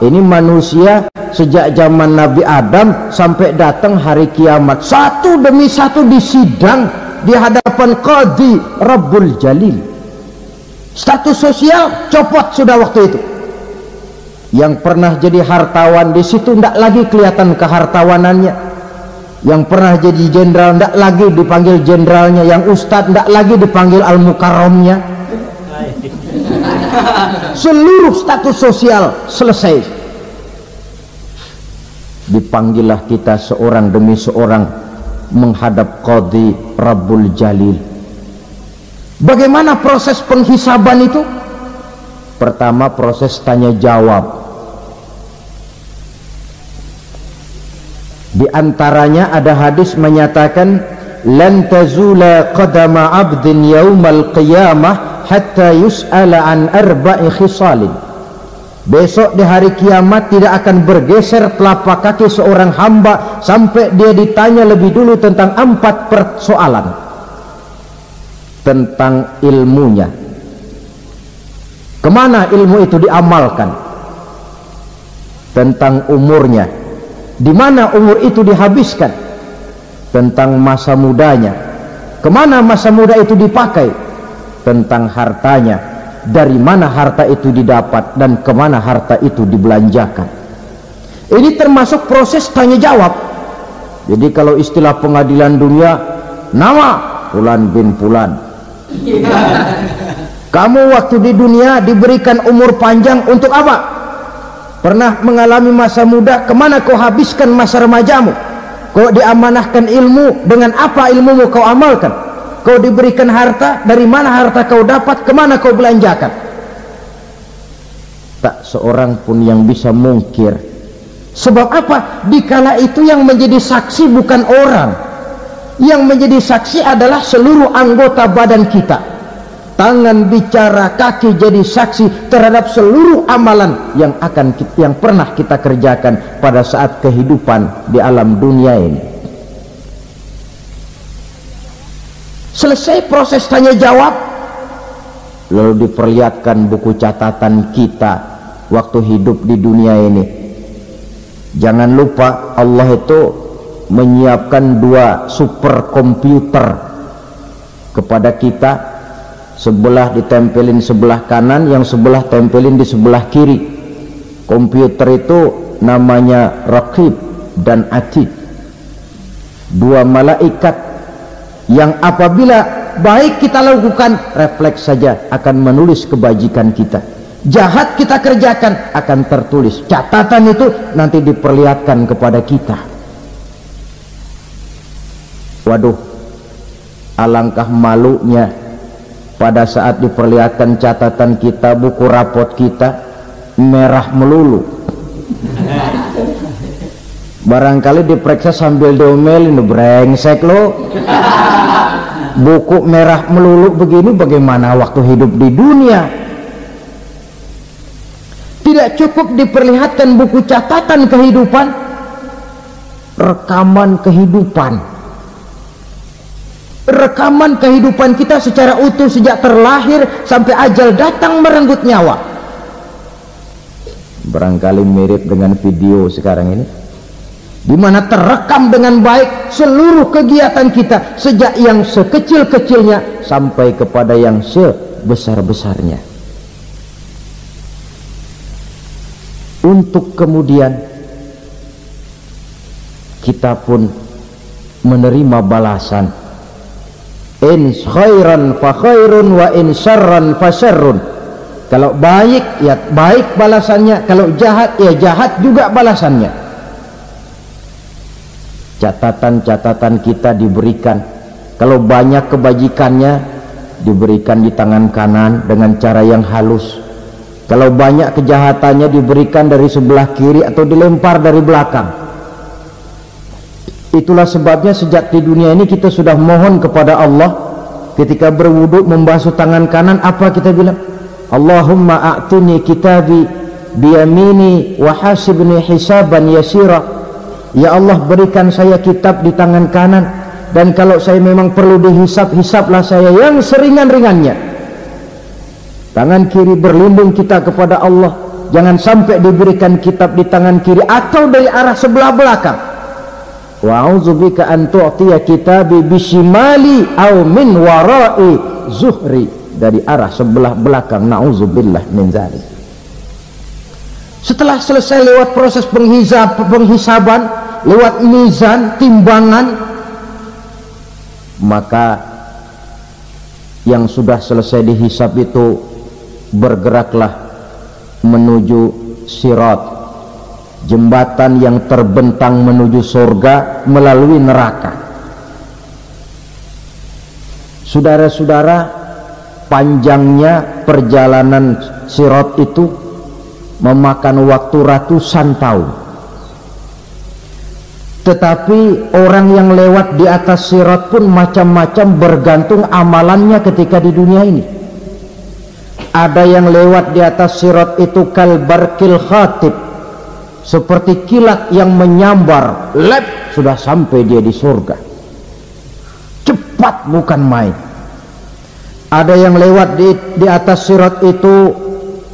Ini manusia sejak zaman Nabi Adam sampai datang hari kiamat, satu demi satu disidang di hadapan Qadhi Rabbul Jalil. Status sosial copot sudah waktu itu. Yang pernah jadi hartawan di situ tidak lagi kelihatan kehartawanannya. Yang pernah jadi jenderal tidak lagi dipanggil jenderalnya. Yang ustadz tidak lagi dipanggil al-mukarramnya. Seluruh status sosial selesai. Dipanggillah kita seorang demi seorang menghadap Qadhi Rabbul Jalil. Bagaimana proses penghisaban itu? Pertama, proses tanya jawab. Di antaranya ada hadis menyatakan lan tazula qadama 'abdin yaumal qiyamah hatta yus'ala an arba'i khisalin. Besok di hari kiamat tidak akan bergeser telapak kaki seorang hamba sampai dia ditanya lebih dulu tentang 4 persoalan. Tentang ilmunya, kemana ilmu itu diamalkan. Tentang umurnya, di mana umur itu dihabiskan. Tentang masa mudanya, kemana masa muda itu dipakai. Tentang hartanya, dari mana harta itu didapat dan kemana harta itu dibelanjakan. Ini termasuk proses tanya jawab. Jadi kalau istilah pengadilan dunia, nama Fulan bin Fulan. Kamu waktu di dunia diberikan umur panjang untuk apa? Pernah mengalami masa muda, kemana kau habiskan masa remajamu? Kau diamanahkan ilmu, dengan apa ilmumu kau amalkan? Kau diberikan harta, dari mana harta kau dapat, kemana kau belanjakan? Tak seorang pun yang bisa mungkir. Sebab apa? Dikala itu yang menjadi saksi bukan orang, yang menjadi saksi adalah seluruh anggota badan kita. Tangan bicara, kaki jadi saksi terhadap seluruh amalan yang pernah kita kerjakan pada saat kehidupan di alam dunia ini. Selesai proses tanya jawab, lalu diperlihatkan buku catatan kita waktu hidup di dunia ini. Jangan lupa Allah itu menyiapkan 2 superkomputer kepada kita, sebelah ditempelin sebelah kanan, yang sebelah tempelin di sebelah kiri. Komputer itu namanya Raqib dan Atid, 2 malaikat yang apabila baik kita lakukan, refleks saja akan menulis kebajikan kita. Jahat kita kerjakan akan tertulis, catatan itu nanti diperlihatkan kepada kita. Waduh, alangkah malunya pada saat diperlihatkan catatan kita, buku rapot kita merah melulu. Barangkali diperiksa sambil diomelin, brengsek lo, buku merah melulu begini, bagaimana waktu hidup di dunia? Tidak cukup diperlihatkan buku catatan kehidupan, rekaman kehidupan. Rekaman kehidupan kita secara utuh sejak terlahir sampai ajal datang merenggut nyawa. Barangkali mirip dengan video sekarang ini, di mana terekam dengan baik seluruh kegiatan kita sejak yang sekecil-kecilnya sampai kepada yang sebesar-besarnya. Untuk kemudian kita pun menerima balasan. In khairan fa khairun wa in syarran fa syarrun. Kalau baik ya baik balasannya, kalau jahat ya jahat juga balasannya. Catatan-catatan kita diberikan, kalau banyak kebajikannya diberikan di tangan kanan dengan cara yang halus, kalau banyak kejahatannya diberikan dari sebelah kiri atau dilempar dari belakang. Itulah sebabnya sejak di dunia ini kita sudah mohon kepada Allah, ketika berwudu membasuh tangan kanan, apa kita bilang? Allahumma a'tini kitabi biyamini wa hasibni hisaban yasira. Ya Allah, berikan saya kitab di tangan kanan, dan kalau saya memang perlu dihisab, hisablah saya yang seringan-ringannya. Tangan kiri berlindung kita kepada Allah, jangan sampai diberikan kitab di tangan kiri atau dari arah sebelah belakang. Wa a'udzubika an tu'tiya kitabi bishimali aw min wara'i zuhri, dari arah sebelah belakang. Na'udzubillah min dzalik. Setelah selesai lewat proses penghisaban, lewat mizan, timbangan, maka yang sudah selesai dihisab itu bergeraklah menuju sirat, jembatan yang terbentang menuju surga melalui neraka. Saudara-saudara, panjangnya perjalanan sirat itu memakan waktu ratusan tahun. Tetapi orang yang lewat di atas sirat pun macam-macam, bergantung amalannya ketika di dunia ini. Ada yang lewat di atas sirat itu kal barqil khatib, seperti kilat yang menyambar, lep, sudah sampai dia di surga. Cepat bukan main. Ada yang lewat di atas sirat itu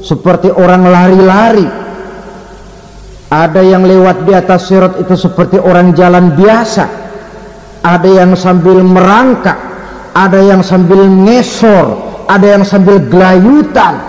seperti orang lari-lari. Ada yang lewat di atas sirat itu seperti orang jalan biasa. Ada yang sambil merangkak, ada yang sambil ngesor, ada yang sambil gelayutan,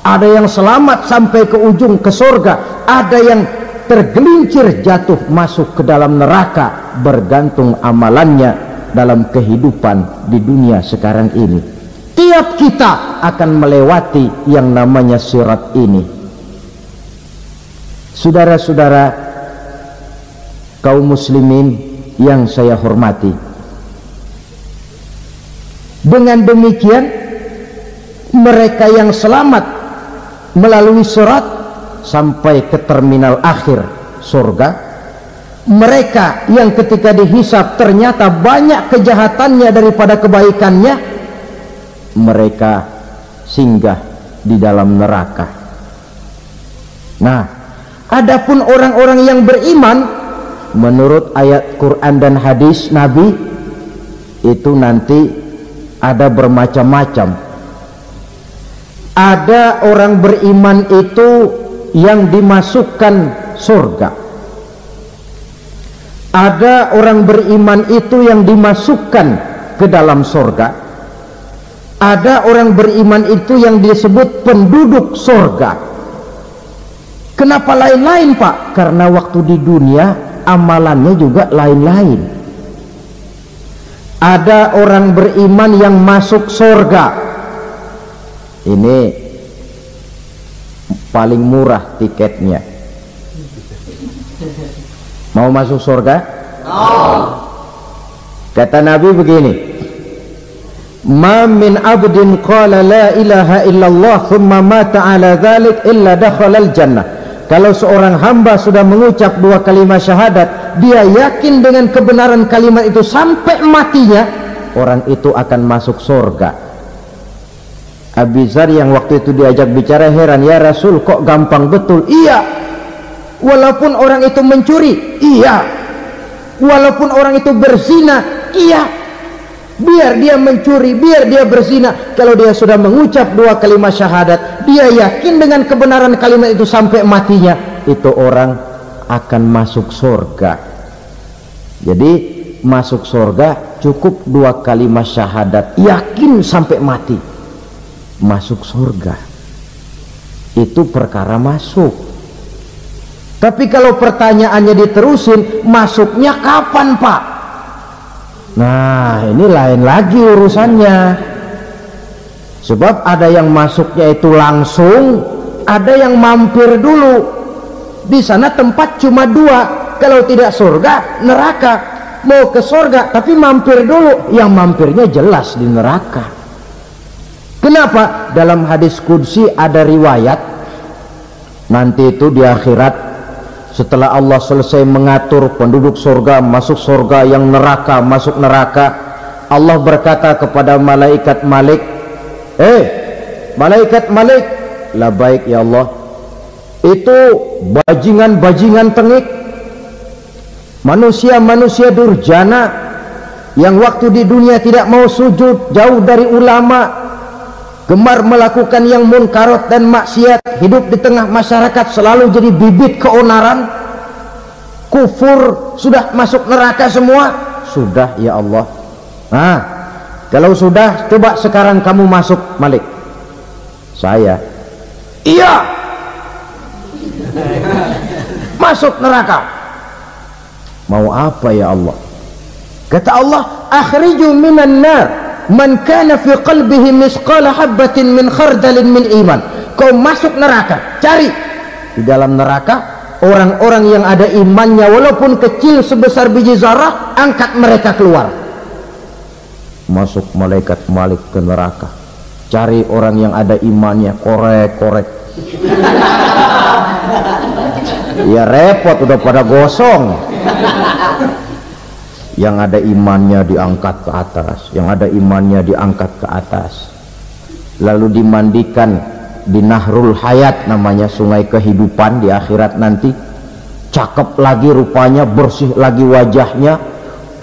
ada yang selamat sampai ke ujung ke surga, ada yang tergelincir jatuh masuk ke dalam neraka, bergantung amalannya dalam kehidupan di dunia sekarang ini. Tiap kita akan melewati yang namanya sirat ini. Saudara-saudara kaum muslimin yang saya hormati, dengan demikian mereka yang selamat melalui sirat sampai ke terminal akhir surga, mereka yang ketika dihisab ternyata banyak kejahatannya daripada kebaikannya, mereka singgah di dalam neraka. Nah, adapun orang-orang yang beriman menurut ayat Quran dan hadis Nabi itu nanti ada bermacam-macam. Ada orang beriman itu yang dimasukkan surga. Ada orang beriman itu yang dimasukkan ke dalam surga. Ada orang beriman itu yang disebut penduduk surga. Kenapa lain-lain, Pak? Karena waktu di dunia amalannya juga lain-lain. Ada orang beriman yang masuk surga. Ini paling murah tiketnya. Mau masuk surga? Kata Nabi begini, ma min abdin qala la ilaha illallah thumma mata ala dhalik illa dakhala al-jannah. Kalau seorang hamba sudah mengucap dua kalimat syahadat, dia yakin dengan kebenaran kalimat itu sampai matinya, orang itu akan masuk surga. Abi Dzar yang waktu itu diajak bicara heran, ya Rasul kok gampang betul? Iya, walaupun orang itu mencuri, iya, walaupun orang itu berzina, iya, biar dia mencuri, biar dia berzina, kalau dia sudah mengucap dua kalimat syahadat, dia yakin dengan kebenaran kalimat itu sampai matinya, itu orang akan masuk surga. Jadi masuk surga cukup dua kalimat syahadat, yakin sampai mati, masuk surga. Itu perkara masuk. Tapi kalau pertanyaannya diterusin, masuknya kapan, Pak? Nah, ini lain lagi urusannya. Sebab ada yang masuknya itu langsung, ada yang mampir dulu. Di sana tempat cuma dua, kalau tidak surga, neraka. Mau ke surga tapi mampir dulu, yang mampirnya jelas di neraka. Kenapa? Dalam hadis qudsi ada riwayat, nanti itu di akhirat, setelah Allah selesai mengatur penduduk surga masuk surga, yang neraka masuk neraka, Allah berkata kepada malaikat Malik, malaikat Malik, labaik ya Allah, itu bajingan-bajingan tengik, manusia-manusia durjana yang waktu di dunia tidak mau sujud, jauh dari ulama, gemar melakukan yang munkarat dan maksiat, hidup di tengah masyarakat selalu jadi bibit keonaran, kufur, sudah masuk neraka semua. Sudah ya Allah. Nah, kalau sudah, coba sekarang kamu masuk, Malik. Saya, iya, masuk neraka. Mau apa ya Allah? Kata Allah, akhriju minan nar man kana fi qalbihi misqala habbatin min khardalin min iman. Kau masuk neraka, cari di dalam neraka orang-orang yang ada imannya walaupun kecil sebesar biji zarah, angkat mereka keluar. Masuk malaikat Malik ke neraka, cari orang yang ada imannya, korek-korek. Ya repot, udah pada gosong. Yang ada imannya diangkat ke atas, yang ada imannya diangkat ke atas, lalu dimandikan di Nahrul Hayat, namanya sungai kehidupan di akhirat nanti. Cakep lagi rupanya, bersih lagi wajahnya,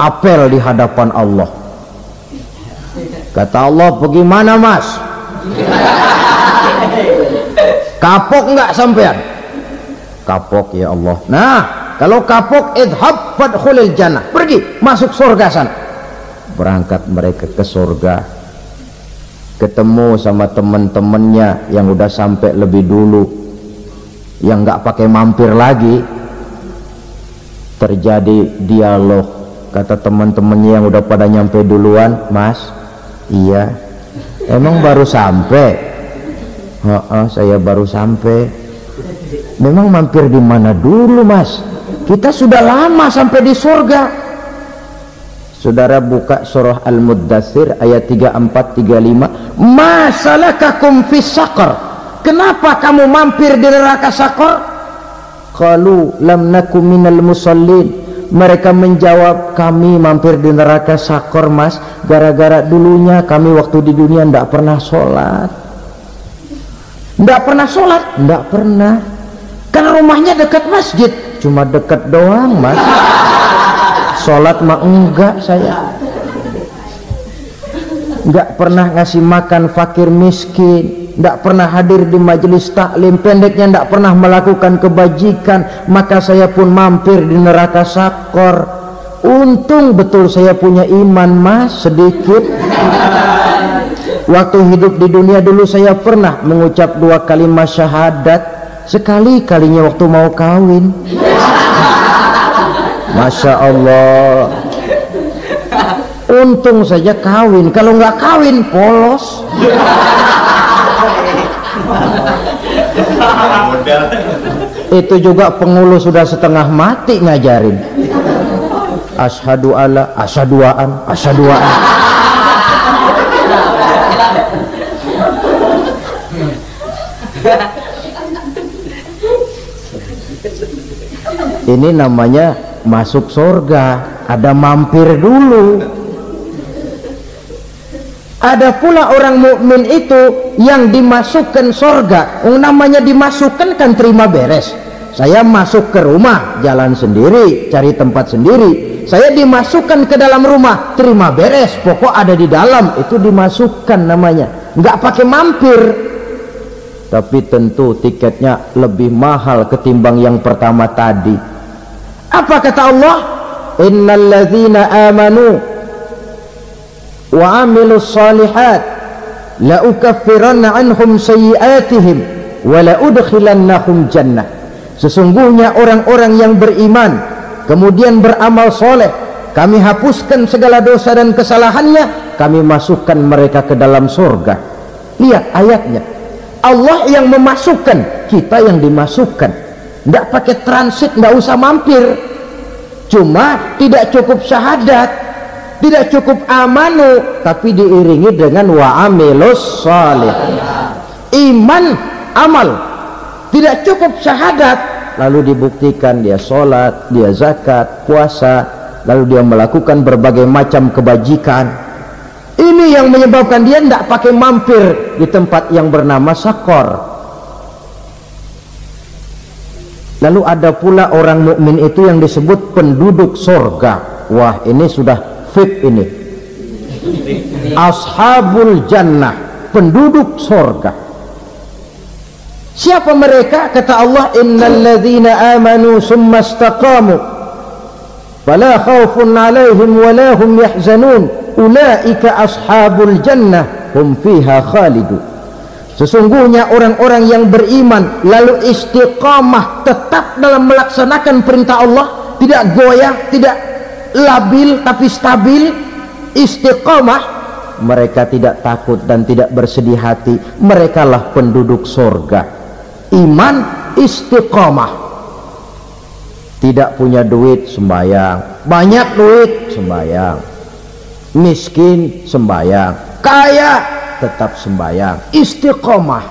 apel di hadapan Allah. Kata Allah, bagaimana mas? Kapok nggak sampean? Kapok ya Allah. Nah, kalau kapok, idhab fadkhulil jannah, pergi masuk surga sana. Berangkat mereka ke surga, ketemu sama teman-temannya yang udah sampai lebih dulu, yang nggak pakai mampir lagi. Terjadi dialog. Kata teman-temannya yang udah pada nyampe duluan, mas, iya, emang baru sampai? Saya baru sampai. Memang mampir di mana dulu mas? Kita sudah lama sampai di surga. Saudara buka surah Al-Muddathir ayat 34-35. Ma salakakum fis saqar? Kenapa kamu mampir di neraka Saqar? Qalu lam nakum minal musallin. Mereka menjawab, kami mampir di neraka Saqar mas, gara-gara dulunya kami waktu di dunia ndak pernah sholat. Ndak pernah sholat? Ndak pernah. Karena rumahnya dekat masjid, cuma dekat doang mas. Sholat mah enggak saya. Nggak pernah ngasih makan fakir miskin, nggak pernah hadir di majelis taklim, pendeknya nggak pernah melakukan kebajikan. Maka saya pun mampir di neraka Saqar. Untung betul saya punya iman mas, sedikit. Waktu hidup di dunia dulu saya pernah mengucap 2 kalimat syahadat, sekali-kalinya waktu mau kawin. Masya Allah, untung saja kawin, kalau nggak kawin polos. Itu juga pengulu sudah setengah mati ngajarin asyhadu alla asyaduaan asyaduaan. Ini namanya masuk surga, ada mampir dulu. Ada pula orang mukmin itu yang dimasukkan surga. Namanya dimasukkan kan terima beres. Saya masuk ke rumah, jalan sendiri, cari tempat sendiri. Saya dimasukkan ke dalam rumah, terima beres, pokok ada di dalam, itu dimasukkan namanya. Nggak pakai mampir. Tapi tentu tiketnya lebih mahal ketimbang yang pertama tadi. Apa kata Allah? Innal ladzina amanu wa amilus salihat la ukaffiranna anhum sayyi'atihim wa la udkhilannahum jannah. Sesungguhnya orang-orang yang beriman kemudian beramal soleh, kami hapuskan segala dosa dan kesalahannya, kami masukkan mereka ke dalam surga. Lihat ayatnya, Allah yang memasukkan, kita yang dimasukkan. Tidak pakai transit, tidak usah mampir. Cuma tidak cukup syahadat, tidak cukup amanu, tapi diiringi dengan wa amilus salih. Iman, amal. Tidak cukup syahadat, lalu dibuktikan dia sholat, dia zakat, puasa, lalu dia melakukan berbagai macam kebajikan. Ini yang menyebabkan dia tidak pakai mampir di tempat yang bernama Saqar. Lalu ada pula orang mukmin itu yang disebut penduduk surga. Wah, ini sudah fit ini. Ashabul jannah, penduduk surga. Siapa mereka? Kata Allah, innal ladzina amanu summa istaqamu fala khaufun 'alaihim wa la hum yahzanun ulaika ashabul jannah hum fiha khalidun. Sesungguhnya orang-orang yang beriman lalu istiqamah, tetap dalam melaksanakan perintah Allah, tidak goyah, tidak labil tapi stabil, istiqamah, mereka tidak takut dan tidak bersedih hati. Merekalah penduduk surga. Iman, istiqamah. Tidak punya duit, sembahyang. Banyak duit, sembahyang. Miskin, sembahyang. Kaya, tetap sembahyang. Istiqamah.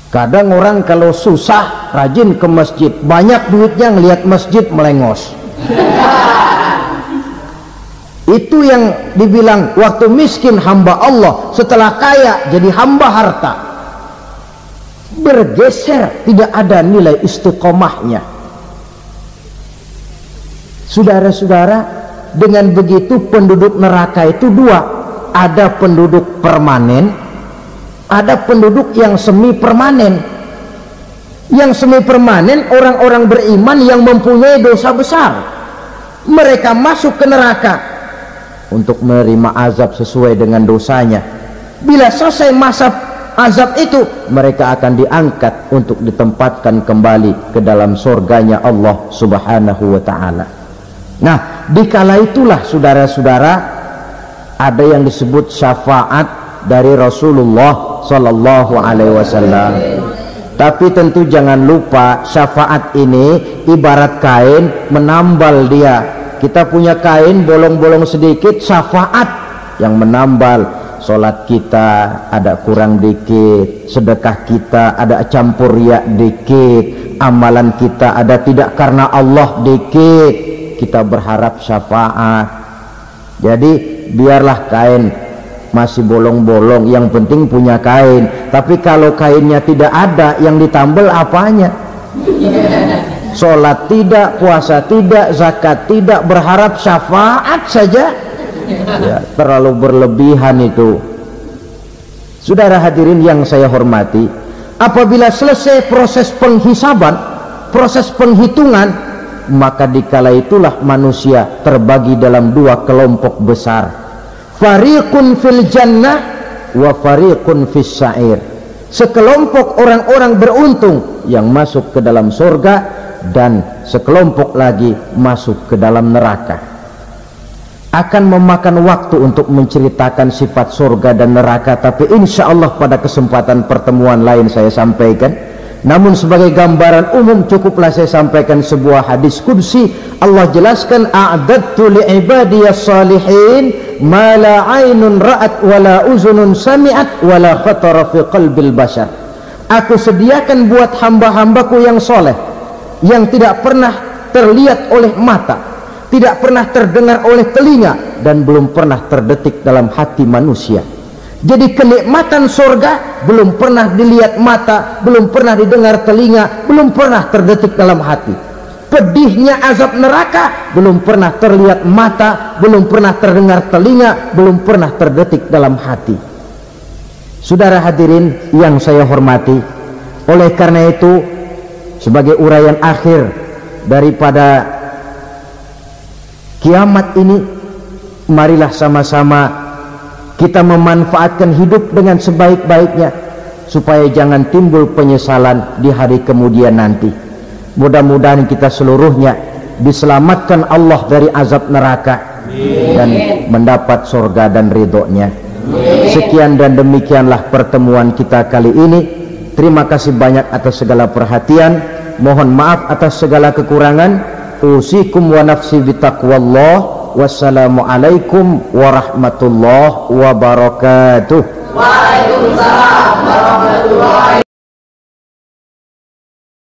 Kadang orang kalau susah rajin ke masjid, banyak duitnya ngelihat masjid melengos. Itu yang dibilang waktu miskin hamba Allah, setelah kaya jadi hamba harta. Bergeser, tidak ada nilai istiqomahnya. Saudara-saudara, dengan begitu penduduk neraka itu dua, ada penduduk permanen, ada penduduk yang semi permanen. Yang semi permanen orang-orang beriman yang mempunyai dosa besar, mereka masuk ke neraka untuk menerima azab sesuai dengan dosanya. Bila selesai masa azab itu, mereka akan diangkat untuk ditempatkan kembali ke dalam surganya Allah subhanahu wa ta'ala. Nah, dikala itulah saudara-saudara, ada yang disebut syafaat dari Rasulullah sallallahu alaihi wasallam. Tapi tentu jangan lupa, syafaat ini ibarat kain menambal dia. Kita punya kain bolong-bolong sedikit, syafaat yang menambal. Sholat kita ada kurang dikit, sedekah kita ada campur riak dikit, amalan kita ada tidak karena Allah dikit, kita berharap syafaat. Jadi biarlah kain masih bolong-bolong, yang penting punya kain. Tapi kalau kainnya tidak ada, yang ditambal apanya? Sholat tidak, puasa tidak, zakat tidak, berharap syafaat saja, ya, terlalu berlebihan itu. Saudara hadirin yang saya hormati, apabila selesai proses penghisaban, proses penghitungan, maka dikala itulah manusia terbagi dalam dua kelompok besar, fariqun fil jannah wa fariqun fis sa'ir. Sekelompok orang-orang beruntung yang masuk ke dalam surga, dan sekelompok lagi masuk ke dalam neraka. Akan memakan waktu untuk menceritakan sifat surga dan neraka, tapi insya Allah pada kesempatan pertemuan lain saya sampaikan. Namun sebagai gambaran umum cukuplah saya sampaikan sebuah hadis qudsi. Allah jelaskan, a'dadtu li'ibadiyas salihin ma la ainun ra'at wa la uzunun sami'at wa la khatara fi qalbil bashar. Aku sediakan buat hamba-hambaku yang soleh, yang tidak pernah terlihat oleh mata, tidak pernah terdengar oleh telinga, dan belum pernah terdetik dalam hati manusia. Jadi kenikmatan surga belum pernah dilihat mata, belum pernah didengar telinga, belum pernah terdetik dalam hati. Pedihnya azab neraka belum pernah terlihat mata, belum pernah terdengar telinga, belum pernah terdetik dalam hati. Saudara hadirin yang saya hormati, oleh karena itu, sebagai uraian akhir daripada kiamat ini, marilah sama-sama kita memanfaatkan hidup dengan sebaik-baiknya, supaya jangan timbul penyesalan di hari kemudian nanti. Mudah-mudahan kita seluruhnya diselamatkan Allah dari azab neraka dan mendapat surga dan ridhonya. Sekian dan demikianlah pertemuan kita kali ini. Terima kasih banyak atas segala perhatian. Mohon maaf atas segala kekurangan. Usikum wa nafsi bitaqwallah. Wassalamualaikum warahmatullahi wabarakatuh. Waalaikumsalam warahmatullahi